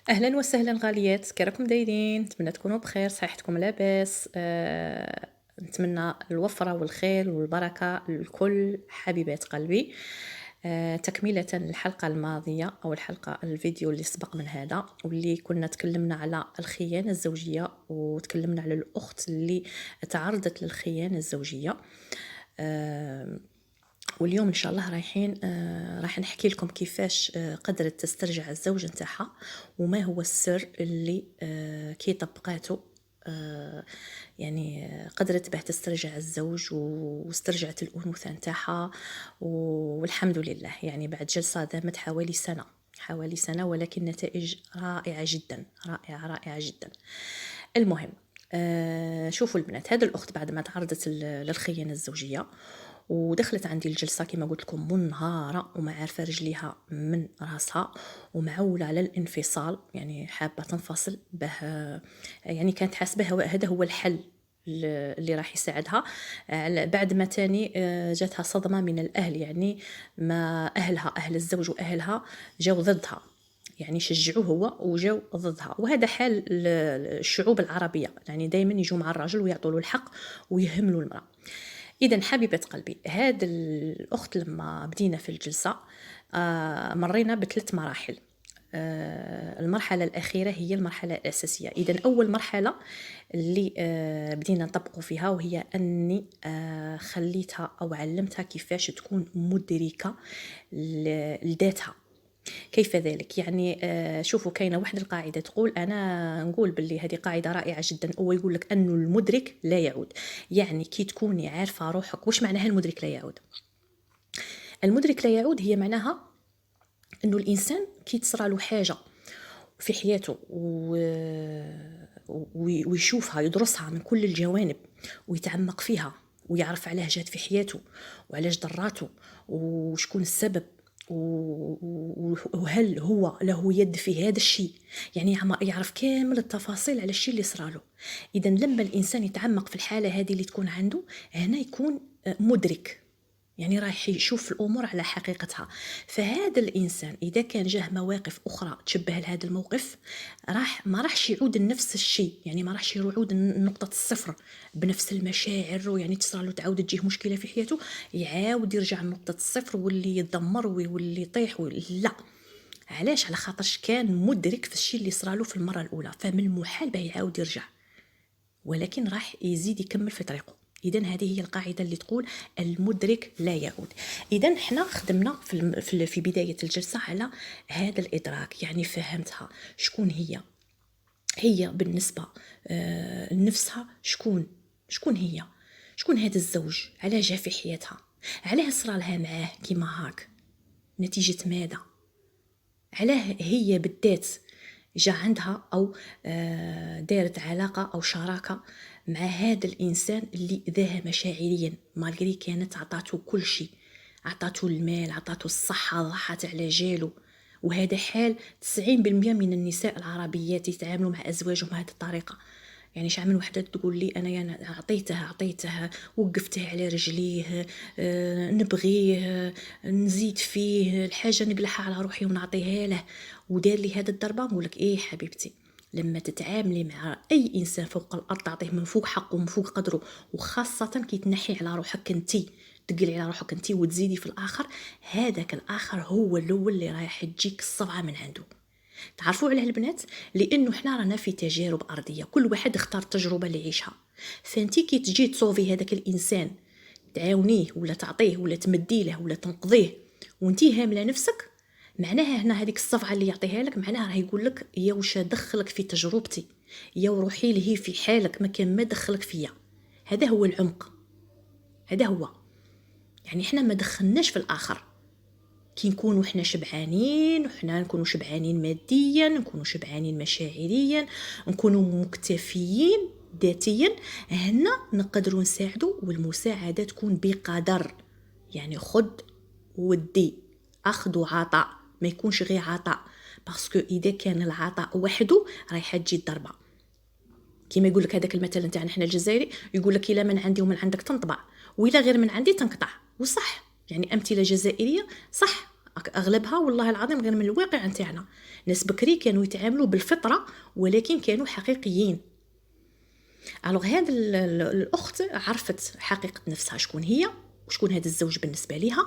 اهلا وسهلا غاليات، كي راكم دايرين؟ نتمنى تكونوا بخير، صحتكم لاباس. نتمنى الوفره والخير والبركه لكل حبيبات قلبي. تكمله الحلقه الماضيه او الحلقه الفيديو اللي سبق من هذا، واللي كنا تكلمنا على الخيانه الزوجيه، وتكلمنا على الاخت اللي تعرضت للخيانه الزوجيه. آه واليوم ان شاء الله راح نحكي لكم كيفاش قدرت تسترجع الزوج نتاعها، وما هو السر اللي كي طبقاته. يعني قدرت به تسترجع الزوج واسترجعت الأنوثة نتاعها، والحمد لله. يعني بعد جلسة دامت حوالي سنة، ولكن نتائج رائعة جدا، رائعة جدا. المهم، شوفوا البنات، هذه الأخت بعد ما تعرضت للخيانة الزوجية ودخلت عندي الجلسة كما قلت لكم منهارة وما عارفة رجليها من راسها، ومعولة على الانفصال، يعني حابة تنفصل به. يعني كانت حاسبة هذا هو الحل اللي راح يساعدها. بعد ما تاني جاتها صدمة من الأهل، يعني ما أهل الزوج وأهلها جاو ضدها، يعني شجعوه هو وجاو ضدها. وهذا حال الشعوب العربية، يعني دايما يجوا مع الرجل ويعطوا له الحق ويهملوا المرأة. إذا حبيبة قلبي، هذا الأخت لما بدينا في الجلسة مرينا بثلاث مراحل. المرحلة الأخيرة هي المرحلة الأساسية. إذا أول مرحلة اللي بدينا نطبقوا فيها، وهي أني خليتها أو علمتها كيفاش تكون مدركة لذاتها. كيف ذلك؟ يعني شوفوا، كاينه واحد القاعده تقول، انا نقول باللي هذه قاعده رائعه جدا، هو يقول لك انه المدرك لا يعود. يعني كي تكوني عارفه روحك، واش معناها المدرك لا يعود؟ المدرك لا يعود هي معناها انه الانسان كي تصرى له حاجه في حياته ويشوفها، يدرسها من كل الجوانب ويتعمق فيها ويعرف علاه جات في حياته وعلاش ضراته وشكون السبب، وهل هو له يد في هذا الشيء. يعني يعرف كامل التفاصيل على الشيء اللي صراله. إذا لما الإنسان يتعمق في الحالة هذه اللي تكون عنده، هنا يكون مدرك، يعني رايح يشوف الأمور على حقيقتها. فهذا الإنسان إذا كان جاه مواقف أخرى تشبه لهذا الموقف، ما راحش يعود لنفس الشيء، يعني ما راحش يعود لنقطة الصفر بنفس المشاعر، ويعني تصرى له تعاود تجيه مشكلة في حياته يعاود يرجع لنقطة الصفر واللي يدمر واللي يطيح لا. علاش؟ على خاطرش كان مدرك في الشيء اللي صرالو في المرة الأولى، فمن المحال به يعاود يرجع، ولكن راح يزيد يكمل في طريقه. إذا هذه هي القاعدة اللي تقول المدرك لا يعود. إذا احنا خدمنا في بداية الجلسة على هذا الإدراك، يعني فهمتها شكون هي بالنسبة لنفسها. شكون هي؟ شكون هذا الزوج؟ علاه جا في حياتها؟ علاه صرا لها معاه كيما هاك؟ نتيجة ماذا؟ علاه هي بالذات جا عندها أو دارت علاقة أو شراكة مع هذا الإنسان اللي ذاها مشاعريا، مالغري كانت عطاتو كل شيء، عطاتو المال، عطاتو الصحة، ضحت على جالو. وهذا حال 90% من النساء العربيات يتعاملوا مع أزواجهم بهذه الطريقة. يعني شحال من وحده تقول لي انا يعني عطيته وقفته على رجليه، نبغيه، نزيد فيه الحاجه نقلعها على روحي ونعطيها له، ودار لي هذا الضربه. نقول لك ايه حبيبتي، لما تتعاملي مع اي انسان فوق الارض تعطيه من فوق حقه ومن فوق قدره، وخاصه كي تنحي على روحك انتي، تقلي على روحك انتي وتزيدي في الاخر، هذاك الاخر هو الاول اللي رايح تجيك الصفعه من عنده. تعرفوا عليه البنات؟ لانه حنا رانا في تجارب ارضيه، كل واحد اختار التجربه اللي يعيشها. فانتي كي تجي تصوفي هذاك الانسان، تعاونيه ولا تعطيه ولا تمدي له ولا تنقذيه وانتي هامله نفسك، معناها هنا هذيك الصفعه اللي يعطيها لك معناها راه يقول لك يا واش دخلك في تجربتي، يا روحي لهي في حالك ما كان ما دخلك فيا. هذا هو العمق، هذا هو. يعني احنا ما دخلناش في الاخر. كي نكونوا حنا شبعانين، وحنا نكونوا شبعانين ماديا، نكونوا شبعانين مشاعريا، نكونوا مكتفيين ذاتيا، هنا نقدروا نساعدوا، والمساعده تكون بقدر، يعني خد ودي، اخذ وعطاء، ما يكونش غير عطاء. باسكو اذا كان العطاء وحده رايحه تجي الضربه. كيما يقول لك هذاك المثل نتاعنا حنا الجزائري، يقول لك الا من عندي ومن عندك تنطبع، وإلا غير من عندي تنقطع. وصح، يعني امثله جزائريه صح، اغلبها والله العظيم غير من الواقع نتاعنا. ناس بكري كانوا يتعاملوا بالفطره ولكن كانوا حقيقيين. الوغ هاد الاخت عرفت حقيقه نفسها شكون هي وشكون هذا الزوج بالنسبه ليها،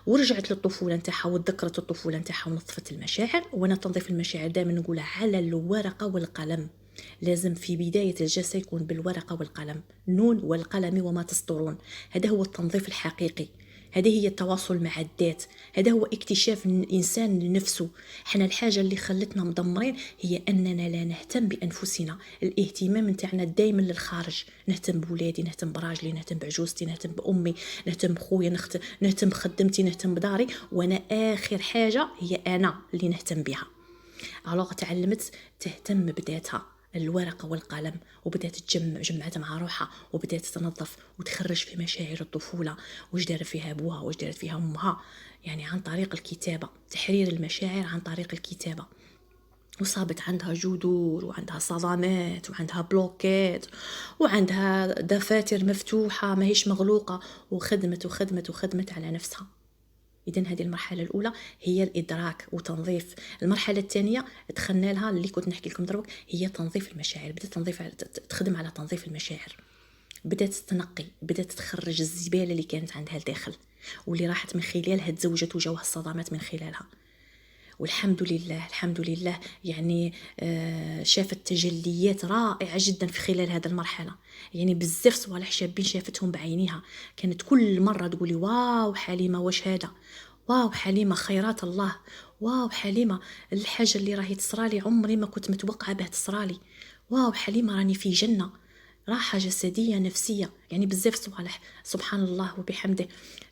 ورجعت للطفوله نتاعها وتذكرت الطفوله نتاعها ونظفت المشاعر. وانا تنظيف المشاعر دائما نقولها على الورقه والقلم. لازم في بدايه الجلسه يكون بالورقه والقلم، نون والقلم وما تسطرون. هذا هو التنظيف الحقيقي، هذه هي التواصل مع الذات، هذا هو اكتشاف الإنسان لنفسه. حنا الحاجة اللي خلتنا مدمرين هي أننا لا نهتم بأنفسنا. الاهتمام نتاعنا دايما للخارج، نهتم بولادي، نهتم براجلي، نهتم بعجوزتي، نهتم بأمي، نهتم بخويا، نهتم بخدمتي، نهتم بداري، وأنا آخر حاجة هي أنا اللي نهتم بها. الوغ تعلمت تهتم بذاتها، الورقة والقلم، وبدأت جمعت مع روحها وبدأت تنظف وتخرج في مشاعر الطفولة، واش دار فيها أبوها واش دارت فيها أمها، يعني عن طريق الكتابة، تحرير المشاعر عن طريق الكتابة. وصابت عندها جذور وعندها صدمات وعندها بلوكات وعندها دفاتر مفتوحة ماهيش مغلوقة، وخدمت وخدمت وخدمت على نفسها. إذن هذه المرحلة الأولى هي الإدراك وتنظيف. المرحلة الثانية دخلنا لها اللي كنت نحكي لكم دروك، هي تنظيف المشاعر. بدأت تخدم على تنظيف المشاعر، بدأت تنقي، بدأت تخرج الزبالة اللي كانت عندها الداخل واللي راحت من خلالها تزوجت وجوها الصدمات من خلالها. والحمد لله الحمد لله يعني شافت تجليات رائعة جدا في خلال هذه المرحلة. يعني بزاف صوالح شابين شافتهم بعينيها، كانت كل مرة تقولي واو حليمة واش هذا، واو حليمة خيرات الله، واو حليمة الحاجة اللي راهي تصرالي عمري ما كنت متوقعة بها تصرالي، واو حليمة راني في جنة، راحة جسدية نفسية. يعني بزاف صوالح سبحان الله وبحمده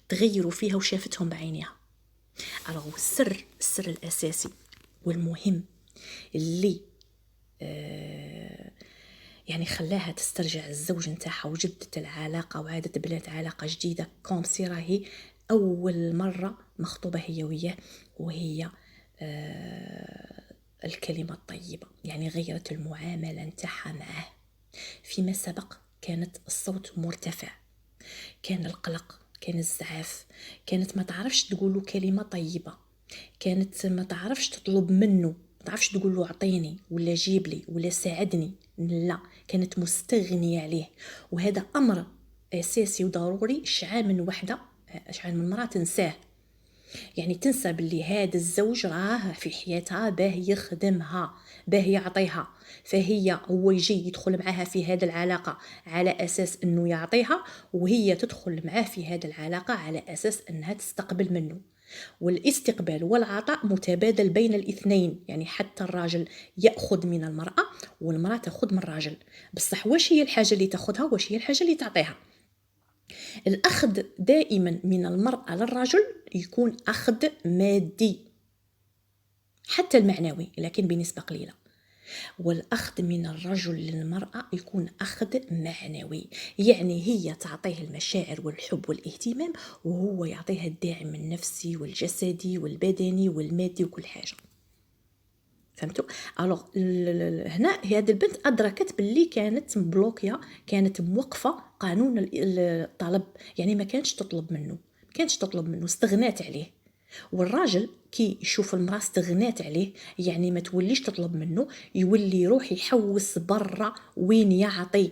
تغيروا فيها وشافتهم بعينيها. الوغ السر الأساسي والمهم اللي يعني خلاها تسترجع الزوج نتاعها وجدت العلاقة وعادت بنات علاقة جديدة كومسي راهي أول مرة مخطوبة هي وياه، وهي الكلمة الطيبة. يعني غيرت المعاملة نتاعها معه. فيما سبق كانت الصوت مرتفع، كان القلق، كان الزعاف، كانت ما تعرفش تقوله كلمة طيبة، كانت ما تعرفش تطلب منه، ما تعرفش تقول له اعطيني ولا جيب لي ولا ساعدني، لا كانت مستغنية عليه. وهذا أمر أساسي وضروري شعال من وحدة، شعال من مرة تنساه. يعني تنسى باللي هذا الزوج راه في حياتها باه يخدمها باه يعطيها، فهي هو يجي يدخل معها في هذه العلاقة على أساس أنه يعطيها، وهي تدخل معه في هذه العلاقة على أساس أنها تستقبل منه. والاستقبال والعطاء متبادل بين الاثنين، يعني حتى الراجل يأخذ من المرأة والمرأة تأخذ من الراجل. بصح واش هي الحاجة اللي تأخذها واش هي الحاجة اللي تعطيها؟ الأخذ دائما من المرأة للرجل يكون أخذ مادي حتى المعنوي لكن بنسبة قليلة، والأخذ من الرجل للمرأة يكون أخذ معنوي، يعني هي تعطيه المشاعر والحب والاهتمام وهو يعطيها الداعم النفسي والجسدي والبدني والمادي وكل حاجة. فهمتوا؟ الوغ هنا هذه البنت ادركت باللي كانت مبلوكيه، كانت موقفه قانون الطلب، يعني ما كانتش تطلب منه، استغنات عليه. والراجل كي يشوف المراه استغنات عليه يعني ما توليش تطلب منه، يولي يروح يحوس برا وين يعطي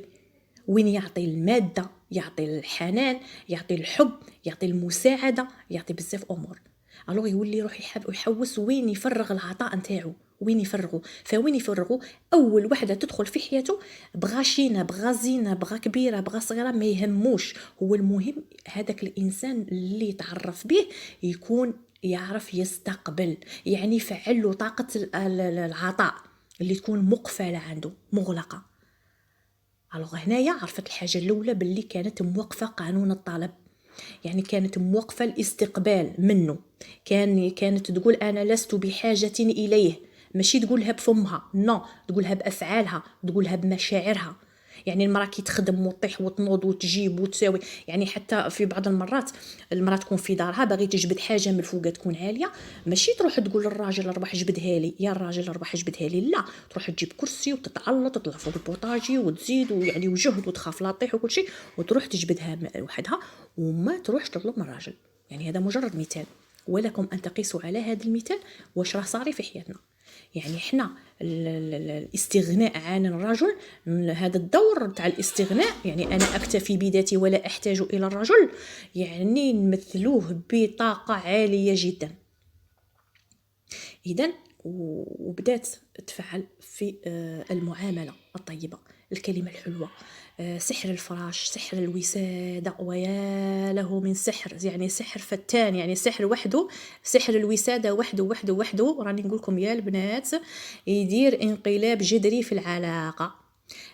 الماده، يعطي الحنان، يعطي الحب، يعطي المساعده، يعطي بزاف امور. الوغ يولي يروح يحوس وين يفرغ العطاء نتاعو، وين يفرغوا. اول وحده تدخل في حياته بغا شينه بغا زينه بغا كبيره بغا صغيره ما يهموش، هو المهم هذاك الانسان اللي يتعرف به يكون يعرف يستقبل، يعني يفعل له طاقه العطاء اللي تكون مقفله عنده مغلقه. الوغ هنايا عرفت الحاجه الاولى باللي كانت موقفه قانون الطلب، يعني كانت موقفه الاستقبال منه، كانت تقول انا لست بحاجه اليه، ماشي تقولها بفمها، تقولها بافعالها، تقولها بمشاعرها. يعني المراه كي تخدم وتطيح وتنوض وتجيب وتساوي، يعني حتى في بعض المرات المراه تكون في دارها باغي تجبد حاجه من الفوق تكون عاليه، ماشي تروح تقول للراجل روح جبدها لي، يا الراجل روح جبدها لي، لا تروح تجيب كرسي وتتعلط وتطلع فوق البوطاجي وتزيد ويعني وجهد وتخاف لا تطيح وكل شيء، وتروح تجبدها وحدها وما تروحش تطلب من الراجل. يعني هذا مجرد مثال. ولكم أن تقيسوا على هذا المثال واش راه صاري في حياتنا. يعني احنا الاستغناء عن الرجل، هذا الدور تاع الاستغناء، يعني انا اكتفي بذاتي ولا احتاج الى الرجل، يعني نمثلوه بطاقة عالية جدا. اذا وبدات تفعل في المعاملة الطيبة، الكلمة الحلوة، سحر الفراش، سحر الوسادة، ويا له من سحر، يعني سحر فتان، يعني سحر وحده، سحر الوسادة وحده راني نقولكم يا البنات يدير انقلاب جذري في العلاقة.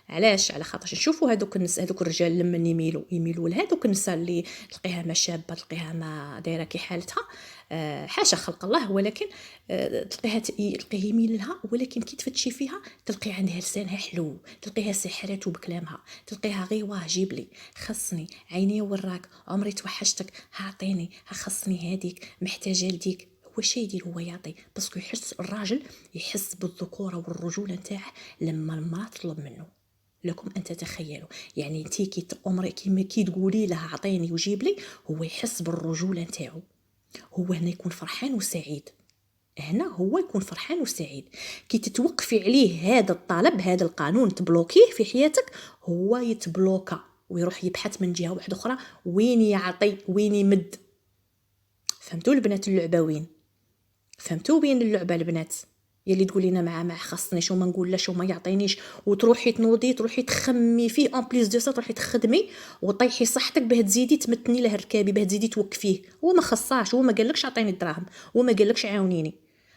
علاش؟ على خاطر نشوفوا هذوك الناس، هذوك الرجال لما يميلوا لهذوك النساء اللي تلقيها ما شابه، تلقيها ما دايره كي حالتها، حاشا خلق الله، ولكن تلقيه يميل لها، ولكن كي تفتشي فيها تلقي عندها لسانها حلو، تلقيها سحرته بكلامها، تلقيها غير واه جيب لي، خصني عيني وراك، عمري توحشتك، هعطيني، خصني هذيك، محتاجه لديك. واش يدير؟ هو يعطي، باسكو يحس الراجل يحس بالذكوره والرجوله نتاعه لما المراه تطلب منه. لكم ان تتخيلوا، يعني انتي كي عمرك كي تقولي له اعطيني وجيب لي، هو يحس بالرجوله نتاعو، هو هنا يكون فرحان وسعيد، هنا هو يكون فرحان وسعيد. كي تتوقفي عليه هذا الطلب، هذا القانون تبلوكيه في حياتك، هو يتبلوكا ويروح يبحث من جهه واحده اخرى وين يعطي، وين يمد. فهمتوا البنات اللعبه وين؟ فهمتوا وين اللعبه البنات؟ يلي تقولي لنا مع خاصني شو ما نقول لا شو ما يعطينيش، وتروحي تنوضي تروحي تخمي فيه اون بليس دو سا، تروحي تخدمي وطيحي صحتك باه تزيدي تمتني له ركابي، باه تزيدي توقفيه. هو ما خصاش، هو ما قالكش عطيني الدراهم، هو ما قالكش عاونيني.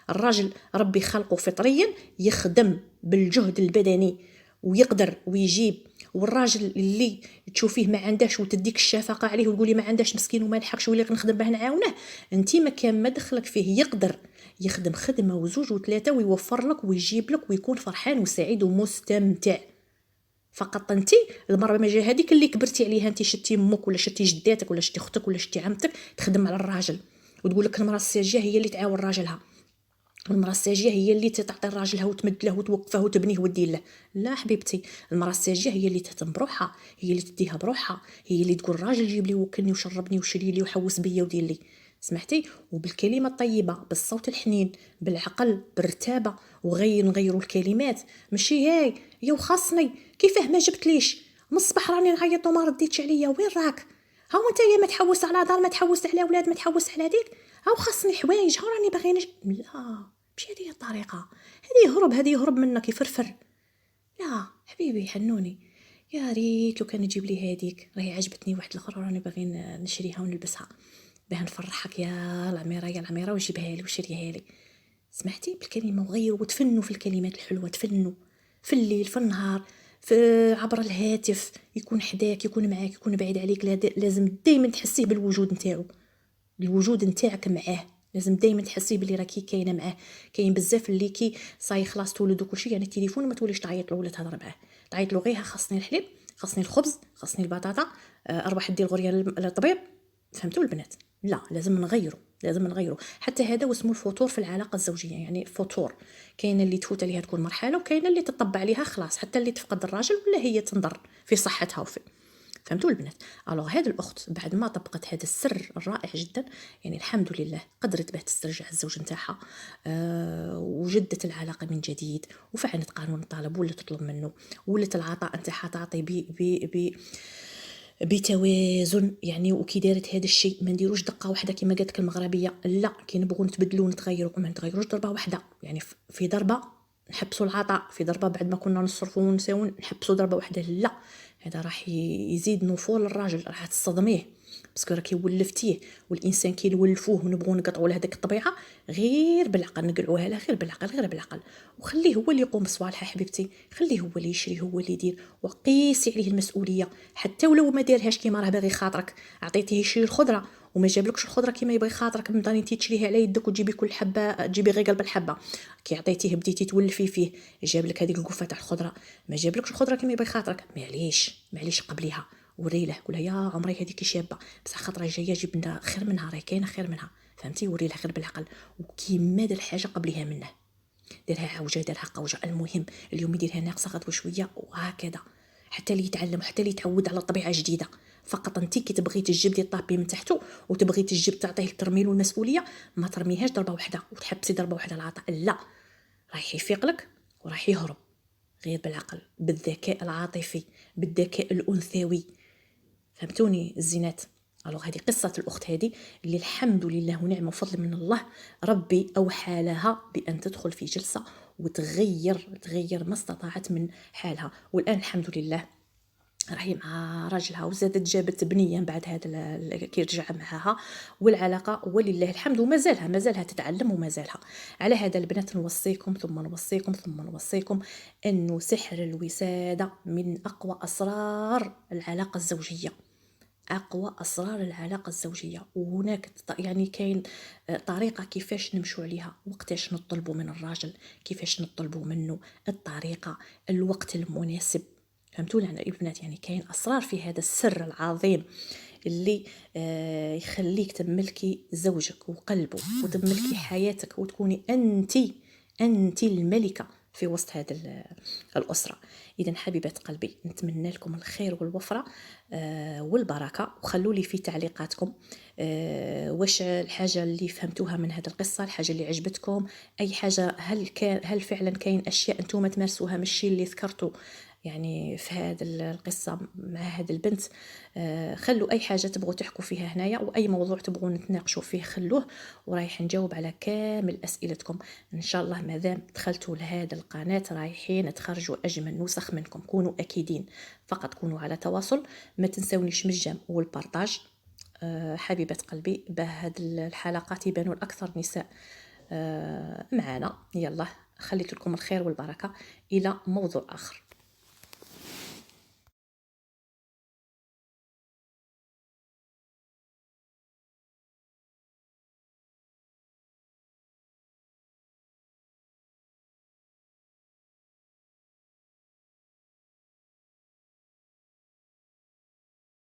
الراجل ربي خلقه فطريا يخدم بالجهد البدني ويقدر ويجيب. والراجل اللي تشوفيه ما عندهش وتديك الشفقه عليه وتقولي ما عندهش مسكين وما لحقش ولا نخدم باه نعاونه، انت ما كان ما دخلك فيه، يقدر يخدم خدمه وزوج وثلاثه ويوفر لك ويجيب لك ويكون فرحان وسعيد ومستمتع. فقط انت المره ما جا هذيك اللي كبرتي عليها، انت شتي امك ولا شتي جداتك ولا شتي اختك ولا شتي عمتك تخدم على الراجل، وتقول لك المراه الساجيه هي اللي تعاون راجلها، المراه الساجيه هي اللي تعطي راجلها وتمد له وتوقفه وتبنيه ودير له. لا حبيبتي، المراه الساجيه هي اللي تهتم بروحها، هي اللي تديها بروحها، هي اللي تقول راجل جيب لي وكلني وشربني وشري لي وحوس بيا ودير لي. سمعتي؟ وبالكلمه الطيبه، بالصوت الحنين، بالعقل، بالرتابه، نغيروا الكلمات. ماشي هاي يا وخاصني كيفاه ما جبت ليش من الصباح راني نعيط وما رديتش عليا، وين راك؟ هاو انت يا ما تحوس على دار، ما تحوس على اولاد، ما تحوس على ديك، هاو خاصني حوايج، هاو راني باغي لا مش هذه الطريقه، هذه يهرب منك يفرفر. لا حبيبي حنوني، يا ريت لو كان تجيب لي هذيك، راهي عجبتني واحد الاخرى راني باغي نشريها ونلبسها باه نفرحك يا العميره، يا العميره وجيبها لي وشريها لي. سمعتي؟ بالكلمه، وغيروا وتفنوا في الكلمات الحلوه، تفنوا في الليل في النهار، في عبر الهاتف، يكون حداك يكون معاك يكون بعيد عليك، لازم دائما تحسيه بالوجود نتاعو، الوجود نتاعك معاه، لازم دائما تحسيه بلي راكي كاينه معاه. كاين بزاف اللي كي صاي خلاص تولدوا كلشي، يعني التليفون ما توليش تعيط له ولا تهضر معاه، تعيط له غير خاصني الحليب، خاصني الخبز، خاصني البطاطا، اروح ندي الغريه للطبيب. فهمتوا البنات؟ لا لازم نغيروا، لازم نغيروا. حتى هذا واسمه الفتور في العلاقه الزوجيه، يعني فتور، كاينه اللي تفوت عليها تكون مرحله، وكاينه اللي تطبع عليها خلاص حتى اللي تفقد الراجل ولا هي تنضر في صحتها وفي. فهمتوا البنات؟ الوغ هذه الاخت بعد ما طبقت هذا السر الرائع جدا، يعني الحمد لله قدرت باه تسترجع الزوج نتاعها، وجدت العلاقه من جديد، وفعلت قانون الطلب ولا تطلب منه، ولات العطاء نتاعها تعطي بتوازن. يعني وكي دارت هذا الشيء ما نديروش دقه واحده كما قالت المغربيه، لا كي نبغوا نتبدلوا ونتغيروا ما نتغيروش ضربه واحده، يعني في ضربه نحبسوا العطاء، في ضربه بعد ما كنا نصرفوا ونساو نحبسوا ضربه واحده، لا هذا راح يزيد نفور للراجل، راح تصدميه، باسكو راكي ولفتيه، والانسان كي نولفوه ونبغوا نقطعوا له هذيك الطبيعه غير بالعقل، نقلعوها له غير بالعقل، غير بالعقل، وخليه هو اللي يقوم بصوالحه حبيبتي، خليه هو اللي يشري، هو اللي يدير، وقيسي عليه المسؤوليه. حتى ولو ما دارهاش كيما راه باغي خاطرك، عطيتيه يشري الخضره وما جابلكش الخضره كيما يبغي خاطرك، من انت تشريها على يدك وتجيبي كل حبه تجيبي غير قلب الحبه، كي عطيتيه بديتي تولفي فيه، جاب لك هذيك القفه تاع الخضره، ما جابلكش الخضره كيما يبغي خاطرك، معليش قبليها وري له، قولها يا عمري هذيك شابه بصح خاطر جايه جيب لنا خير منها، راه كاينه خير منها. فهمتي؟ وري لها غير بالعقل، وكيما دار حاجه قبليها منه، دارها عوجه دارها قوجه، المهم اليوم يديرها ناقصه غدوه شويه وهكذا، حتى اللي يتعلم، حتى اللي يتعود على طبيعه جديده. فقط انت كي تبغي تجبدي الطابي من تحته وتبغي تجيب تعطيه ترميلو المسؤوليه، ما ترميهاش ضربه واحده وتحبسي ضربه واحده العطاء، لا، راح يفيق لك وراح يهرب. غير بالعقل، بالذكاء العاطفي، بالذكاء الانثوي. فهمتوني الزينات؟ الوغ هذه قصه الاخت هذه اللي الحمد لله ونعم وفضل من الله، ربي اوحى لها بان تدخل في جلسه وتغير ما استطاعت من حالها، والان الحمد لله راهي مع راجلها وزادت جابت بنيه بعد هذا كي رجع معها، والعلاقه ولله الحمد ومازالها تتعلم ومازالها. على هذا البنات نوصيكم ثم نوصيكم ثم نوصيكم انه سحر الوساده من اقوى اسرار العلاقه الزوجيه، اقوى اسرار العلاقه الزوجيه. وهناك يعني كاين طريقه كيفاش نمشوا عليها، وقتاش نطلبوا من الراجل، كيفاش نطلبوا منه، الطريقه، الوقت المناسب. فهمتوني على البنات؟ يعني كاين اسرار في هذا السر العظيم اللي يخليك تملكي زوجك وقلبه وتملكي حياتك وتكوني انت الملكه في وسط هذه الأسرة. إذا حبيبات قلبي نتمنى لكم الخير والوفرة والبركة، وخلوا لي في تعليقاتكم واش الحاجة اللي فهمتوها من هذه القصة، الحاجة اللي عجبتكم، أي حاجة، هل فعلا كاين أشياء أنتم تمارسوها ماشي اللي ذكرتوا يعني في هذه القصة مع هذه البنت. خلوا أي حاجة تبغوا تحكوا فيها هنايا، وأي موضوع تبغوا نتناقشوا فيه خلوه، ورايح نجاوب على كامل أسئلتكم إن شاء الله. مادام دخلتوا لهذا القناة رايحين تخرجوا أجمل نسخ منكم، كونوا أكيدين، فقط كونوا على تواصل، ما تنسونيش من الجيم والبارتاج. حبيبة قلبي، بهاد الحلقات يبانوا الأكثر نساء معنا. يلا خليت لكم الخير والبركة، إلى موضوع آخر.